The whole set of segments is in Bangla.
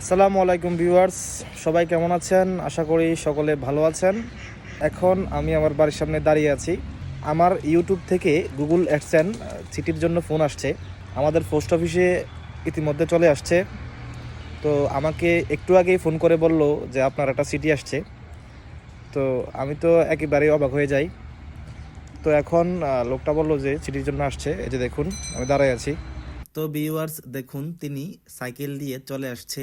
আসসালামু আলাইকুম ভিউয়ার্স, সবাই কেমন আছেন? আশা করি সকলে ভালো আছেন। এখন আমি আমার বাড়ির সামনে দাঁড়িয়ে আছি। আমার ইউটিউব থেকে গুগল অ্যাডসেন্স চিঠির জন্য ফোন আসছে। আমাদের পোস্ট অফিসে ইতিমধ্যে চলে আসছে। তো আমাকে একটু আগেই ফোন করে বলল যে আপনার একটা চিঠি আসছে। তো আমি তো একেবারেই অবাক হয়ে যাই। তো এখন লোকটা বলল যে চিঠির জন্য আসছে। এই যে দেখুন, আমি দাঁড়ায় আছি। তো ভিউয়ার্স দেখুন, তিনি সাইকেল দিয়ে চলে আসছে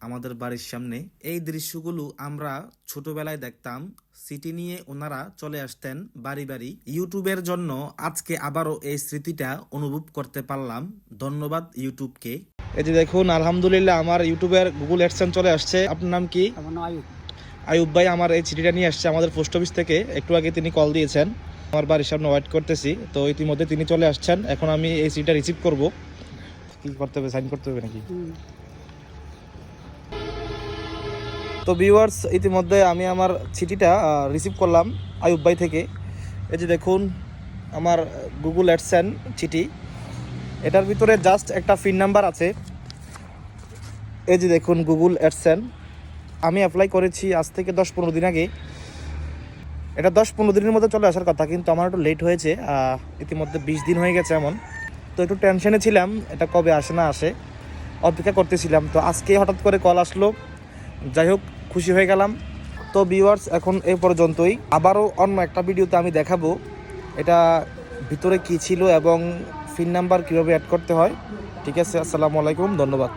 আমাদের বাড়ির সামনে। এই দৃশ্যগুলো আমরা ছোটবেলায় দেখতাম। সিটি নিয়ে ওনারা চলে আসতেন বাড়ি বাড়ি। ইউটিউবের জন্য আজকে আবারও এই স্মৃতিটা অনুভব করতে পারলাম। ধন্যবাদ ইউটিউবকে। এই যে দেখুন, আলহামদুলিল্লাহ আমার ইউটিউবের গুগল অ্যাডসেন্স চলে আসছে। আপনার নাম কি? আমার নাম আয়ুব। আয়ুব ভাই আমার এই চিঠিটা নিয়ে আসছে আমাদের পোস্ট অফিস থেকে। একটু আগে তিনি কল দিয়েছেন। আমার বাড়ির সামনে ওয়েট করতেছি। তো ইতিমধ্যে তিনি চলে আসছেন। এখন আমি এই চিঠিটা রিসিভ করব। কি করতে হবে, সাইন করতে হবে নাকি? তো ভিউয়ার্স, ইতিমধ্যে আমি আমার চিঠিটা রিসিভ করলাম আয়ুব ভাই থেকে। এই যে দেখুন আমার গুগল অ্যাডসেন্স চিঠি। এটার ভিতরে জাস্ট একটা পিন নাম্বার আছে। এই যে দেখুন গুগল অ্যাডসেন্স আমি অ্যাপ্লাই করেছি আজ থেকে 10-15 দিন আগে। এটা 10-15 দিনের মধ্যে চলে আসার কথা, কিন্তু আমার একটু লেট হয়েছে। ইতিমধ্যে 20 দিন হয়ে গেছে এমন। তো একটু টেনশনে ছিলাম, এটা কবে আসে না আসে, অপেক্ষা করতেছিলাম। তো আজকে হঠাৎ করে কল আসলো। যাই হোক, খুশি হয়ে গেলাম। তো ভিউয়ার্স, এখন এই পর্যন্তই। আবারও অন্য একটা ভিডিওতে আমি দেখাবো এটা ভিতরে কি ছিল এবং পিন নাম্বার কীভাবে অ্যাড করতে হয়। ঠিক আছে, আসসালামু আলাইকুম, ধন্যবাদ।